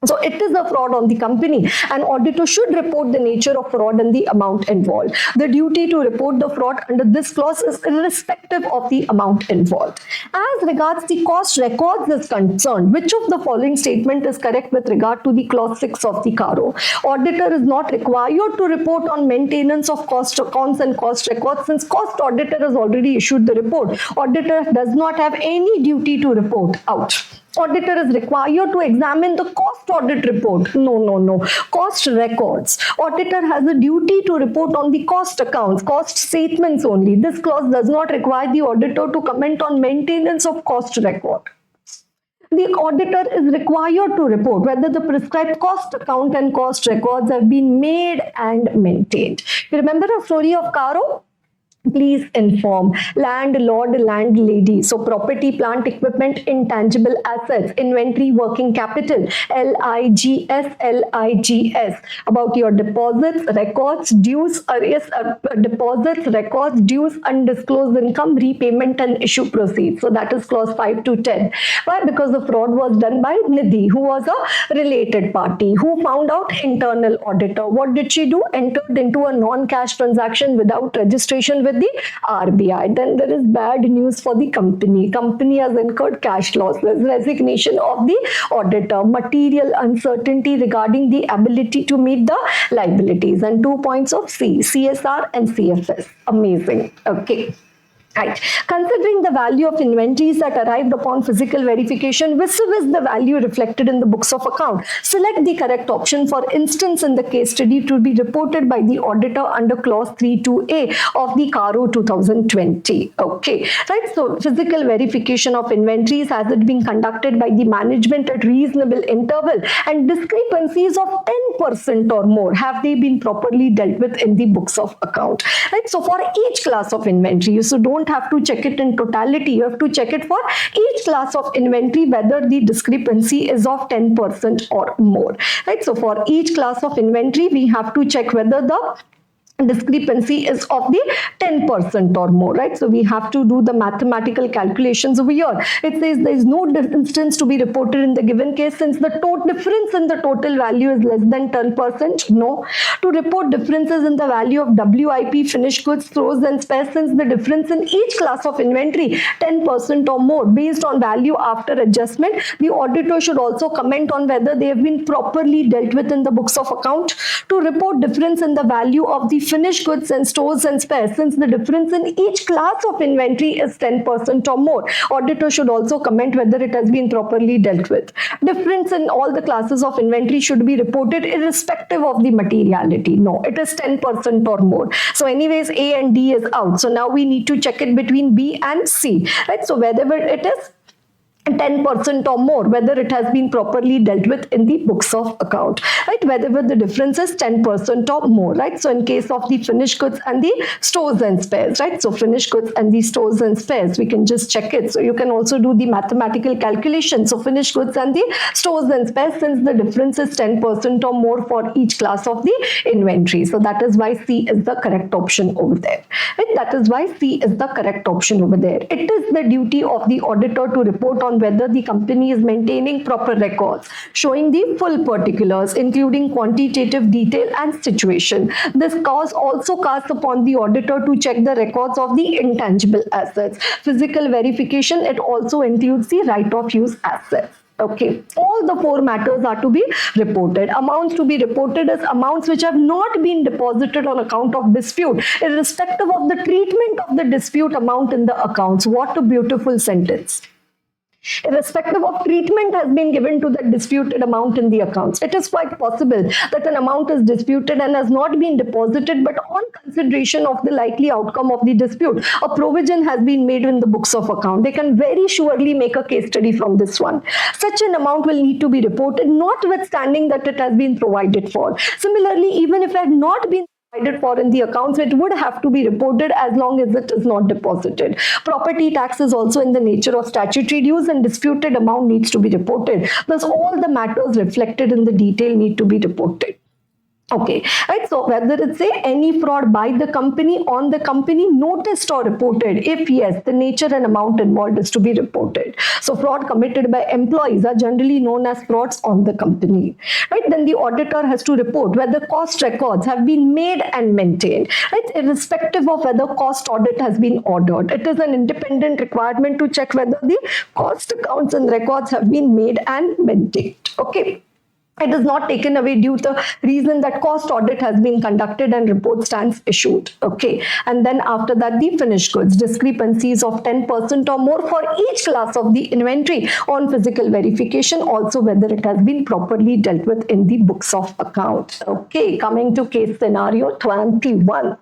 So it is a fraud on the company and auditor should report the nature of fraud and the amount involved. The duty to report the fraud under this clause is irrespective of the amount involved. As regards the cost records is concerned, which of the following statement is correct with regard to the clause 6 of the CARO? Auditor is not required to report on maintenance of cost accounts and cost records since cost auditor has already issued the report. Auditor does not have any duty to report out. Auditor is required to examine the cost audit report. No. Cost records. Auditor has a duty to report on the cost accounts, cost statements only. This clause does not require the auditor to comment on maintenance of cost record. The auditor is required to report whether the prescribed cost account and cost records have been made and maintained. You remember the story of CARO? Please inform landlord, landlady. So property, plant, equipment, intangible assets, inventory, working capital, LIGS, about your deposits, records, dues, arrears, deposits, records, dues, undisclosed income, repayment and issue proceeds. So that is clause 5 to 10. Why? Because the fraud was done by Nidhi, who was a related party, who found out internal auditor. What did she do? Entered into a non-cash transaction without registration with the RBI. Then there is bad news for the company. Company has incurred cash losses, resignation of the auditor, material uncertainty regarding the ability to meet the liabilities, and 2 points of C, CSR and CFS. Amazing. Okay. Right. Considering the value of inventories that arrived upon physical verification vis-a-vis the value reflected in the books of account, select the correct option. For instance, in the case study to be reported by the auditor under clause 32A of the CARO 2020. Okay. Right. So physical verification of inventories, has it been conducted by the management at reasonable interval, and discrepancies of 10% or more, have they been properly dealt with in the books of account? Right. So for each class of inventory, so don't have to check it in totality. You have to check it for each class of inventory whether the discrepancy is of 10% or more. Right. So for each class of inventory, we have to check whether the discrepancy is of the 10% or more, right? So we have to do the mathematical calculations over here. It says there is no instance to be reported in the given case since the total difference in the total value is less than 10%. No. To report differences in the value of WIP, finished goods, throws and spares, since the difference in each class of inventory 10% or more based on value after adjustment, the auditor should also comment on whether they have been properly dealt with in the books of account. To report difference in the value of the finished goods and stores and spares, since the difference in each class of inventory is 10% or more, auditor should also comment whether it has been properly dealt with. Difference in all the classes of inventory should be reported irrespective of the materiality. No, it is 10% or more. So anyways, A and D is out. So now we need to check it between B and C. Right? So wherever it is 10% or more, whether it has been properly dealt with in the books of account, right? Whether the difference is 10% or more, right? So in case of the finished goods and the stores and spares, right? So finished goods and the stores and spares, we can just check it. So you can also do the mathematical calculation. So finished goods and the stores and spares, since the difference is 10% or more for each class of the inventory. So that is why C is the correct option over there, right? That is why C is the correct option over there. It is the duty of the auditor to report on whether the company is maintaining proper records, showing the full particulars, including quantitative detail and situation. This cause also casts upon the auditor to check the records of the intangible assets. Physical verification, it also includes the right of use assets. Okay, all the four matters are to be reported. Amounts to be reported is amounts which have not been deposited on account of dispute, irrespective of the treatment of the dispute amount in the accounts. What a beautiful sentence. Irrespective of treatment has been given to the disputed amount in the accounts. It is quite possible that an amount is disputed and has not been deposited, but on consideration of the likely outcome of the dispute, a provision has been made in the books of account. They can very surely make a case study from this one. Such an amount will need to be reported, notwithstanding that it has been provided for. Similarly, even if it had not been provided for in the accounts, it would have to be reported as long as it is not deposited. Property tax is also in the nature of statutory dues, and disputed amount needs to be reported. Thus, all the matters reflected in the detail need to be reported. Okay, right. So whether it's any fraud by the company, on the company, noticed or reported, if yes, the nature and amount involved is to be reported. So fraud committed by employees are generally known as frauds on the company, right? Then the auditor has to report whether cost records have been made and maintained, right? Irrespective of whether cost audit has been ordered. It is an independent requirement to check whether the cost accounts and records have been made and maintained. Okay. It is not taken away due to the reason that cost audit has been conducted and report stands issued. Okay. And then after that, the finished goods, discrepancies of 10% or more for each class of the inventory on physical verification, also whether it has been properly dealt with in the books of account. Okay. Coming to case scenario 21.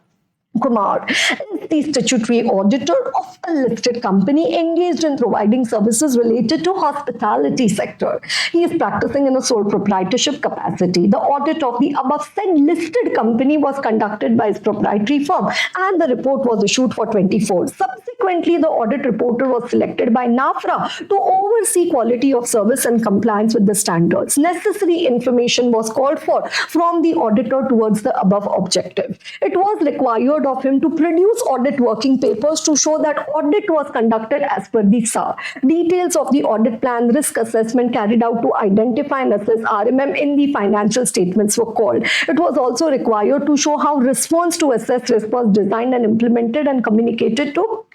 Kumar is the statutory auditor of a listed company engaged in providing services related to hospitality sector. He is practicing in a sole proprietorship capacity. The audit of the above said listed company was conducted by his proprietary firm and the report was issued for 24. Subsequently, the audit reporter was selected by NAFRA to oversee quality of service and compliance with the standards. Necessary information was called for from the auditor towards the above objective. It was required of him to produce audit working papers to show that audit was conducted as per the SA. Details of the audit plan, risk assessment carried out to identify and assess RMM in the financial statements were called. It was also required to show how response to assess risk was designed and implemented and communicated to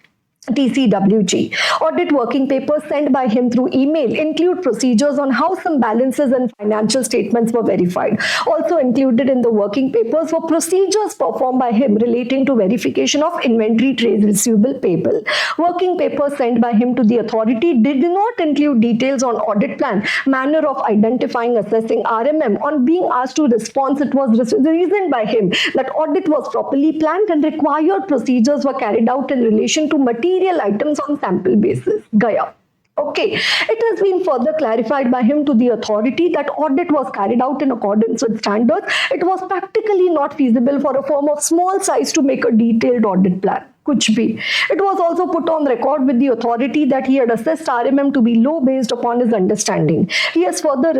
TCWG. Audit working papers sent by him through email include procedures on how some balances and financial statements were verified. Also included in the working papers were procedures performed by him relating to verification of inventory, trade receivable, payable. Working papers sent by him to the authority did not include details on audit plan, manner of identifying, assessing RMM. On being asked to respond, it was reasoned by him that audit was properly planned and required procedures were carried out in relation to material items on sample basis. Gaya. Okay, it has been further clarified by him to the authority that audit was carried out in accordance with standards. It was practically not feasible for a firm of small size to make a detailed audit plan. Kuch bhi. It was also put on record with the authority that he had assessed RMM to be low based upon his understanding. He has further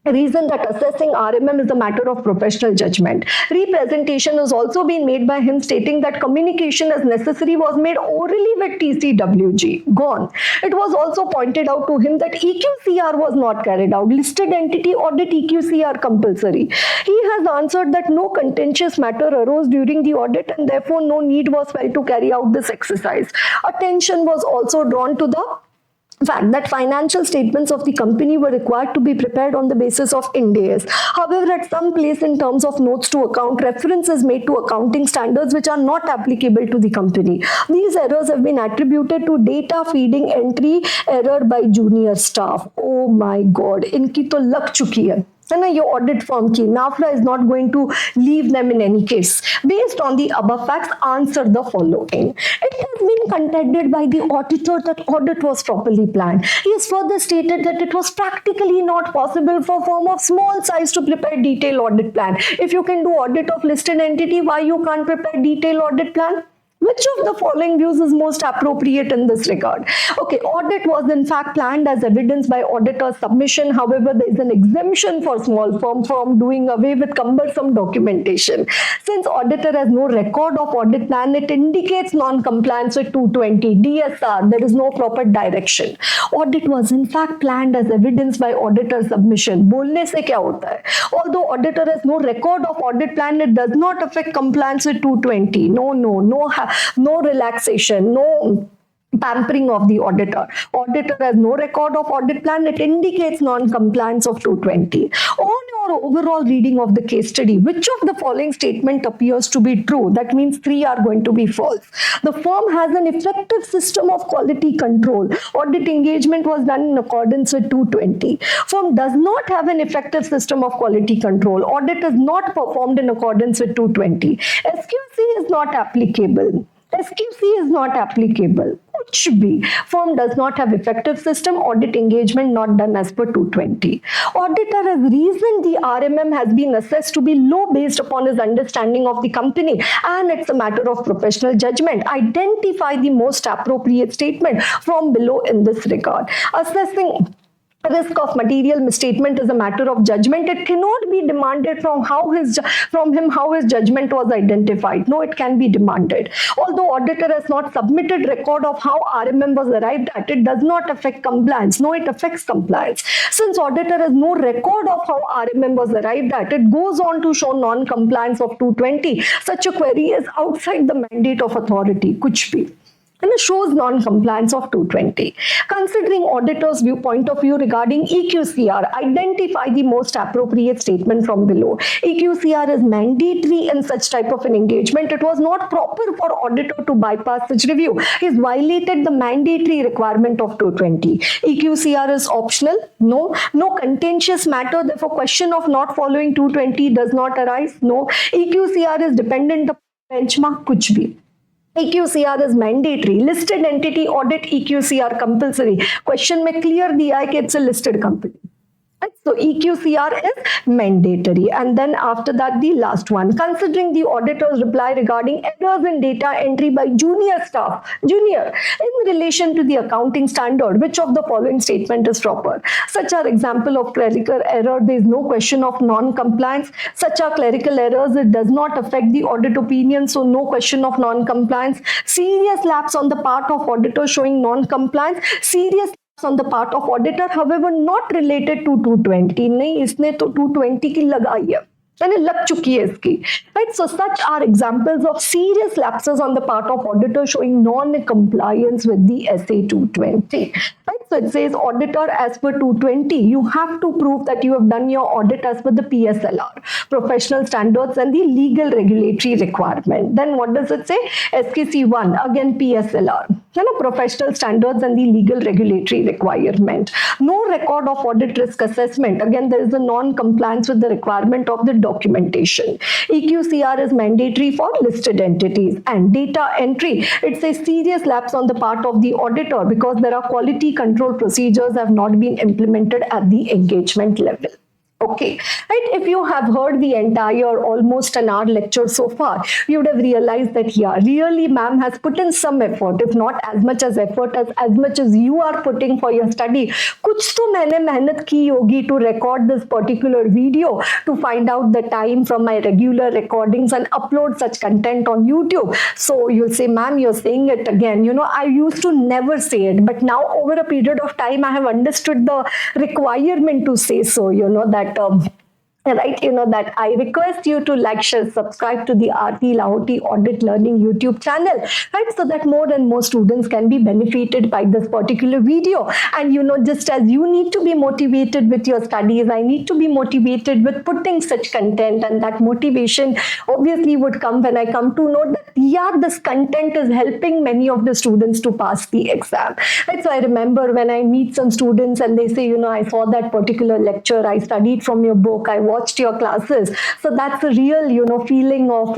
reasoned that assessing RMM is a matter of professional judgment. Representation has also been made by him stating that communication as necessary was made orally with TCWG. Gone. It was also pointed out to him that EQCR was not carried out. Listed entity audit EQCR compulsory. He has answered that no contentious matter arose during the audit and therefore no need was felt to carry out this exercise. Attention was also drawn to the fact that financial statements of the company were required to be prepared on the basis of Ind AS. However, at some place in terms of notes to account, reference is made to accounting standards which are not applicable to the company. These errors have been attributed to data feeding entry error by junior staff. Oh my God, इनकी तो लग चुकी है. and your audit firm ki NAFRA is not going to leave them in any case. Based on the above facts, answer the following. It has been contended by the auditor that audit was properly planned. He has further stated that it was practically not possible for a firm of small size to prepare detailed audit plan. If you can do audit of listed entity, why you can't prepare detailed audit plan? Which of the following views is most appropriate in this regard? Okay, audit was in fact planned as evidenced by auditor's submission. However, there is an exemption for small firm from doing away with cumbersome documentation. Since auditor has no record of audit plan, it indicates non-compliance with 220 DSR. There is no proper direction. Audit was in fact planned as evidenced by auditor's submission. बोलने से क्या होता है? Although auditor has no record of audit plan, it does not affect compliance with 220. No relaxation, no pampering of the auditor. Auditor has no record of audit plan. It indicates non-compliance of 220. On your overall reading of the case study, which of the following statement appears to be true? That means 3 are going to be false. The firm has an effective system of quality control. Audit engagement was done in accordance with 220. Firm does not have an effective system of quality control. Audit is not performed in accordance with 220. SQC is not applicable. SQC is not applicable. It should be. Firm does not have effective system. Audit engagement not done as per 220. Auditor has reasoned the RMM has been assessed to be low based upon his understanding of the company, and it's a matter of professional judgment. Identify the most appropriate statement from below in this regard. Assessing risk of material misstatement is a matter of judgment. It cannot be demanded from him how his judgment was identified. No, it can be demanded. Although auditor has not submitted record of how RMM was arrived at, it does not affect compliance. No, it affects compliance. Since auditor has no record of how RMM was arrived at, it goes on to show non-compliance of 220. Such a query is outside the mandate of authority. Kuch bhi. And it shows non-compliance of 220. Considering auditor's point of view regarding EQCR, identify the most appropriate statement from below. EQCR is mandatory in such type of an engagement. It was not proper for auditor to bypass such review. He has violated the mandatory requirement of 220. EQCR is optional. No contentious matter. Therefore, question of not following 220 does not arise. No. EQCR is dependent upon benchmark. Kuch bhi. EQCR is mandatory. Listed entity audit EQCR compulsory. Question में clear दिया है कि it's a listed company. So EQCR is mandatory. And then after that, the last one. Considering the auditor's reply regarding errors in data entry by junior staff, in relation to the accounting standard, which of the following statement is proper? Such are example of clerical error. There is no question of non-compliance. Such are clerical errors. It does not affect the audit opinion. So no question of non-compliance. Serious lapse on the part of auditor showing non-compliance. Serious on the part of auditor, however, not related to 220. नहीं, इसने तो 220 की लगाई है, यानी लग चुकी है इसकी. Right? So such are examples of serious lapses on the part of auditor showing non-compliance with the SA 220. Right? So it says auditor as per 220, you have to prove that you have done your audit as per the PSLR, professional standards and the legal regulatory requirement. Then what does it say? SKC 1, again PSLR. Professional standards and the legal regulatory requirement. No record of audit risk assessment. Again, there is a non-compliance with the requirement of the documentation. EQCR is mandatory for listed entities. And data entry, it's a serious lapse on the part of the auditor because there are quality control procedures have not been implemented at the engagement level. Okay, right? If you have heard the entire almost an hour lecture so far, you would have realized that yeah, really ma'am has put in some effort, if not as much as effort as much as you are putting for your study. कुछ तो मैंने मेहनत की होगी to record this particular video, to find out the time from my regular recordings and upload such content on YouTube. So you'll say, ma'am, you're saying it again. You know, I used to never say it, but now over a period of time, I have understood the requirement to say so, you know, that right, that I request you to like, share, subscribe to the Aarti Lahoti Audit Learning YouTube channel, right, so that more and more students can be benefited by this particular video. And just as you need to be motivated with your studies, I need to be motivated with putting such content, and that motivation obviously would come when I come to know that, yeah, this content is helping many of the students to pass the exam, right? So I remember when I meet some students and they say, I saw that particular lecture, I studied from your book, I watched your classes. So that's a real, feeling of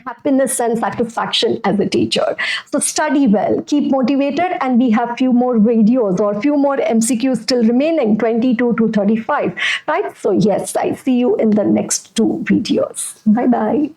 happiness and satisfaction as a teacher. So study well, keep motivated, and we have few more videos or few more MCQs still remaining, 22 to 35, right? So yes, I see you in the next 2 videos. Bye-bye.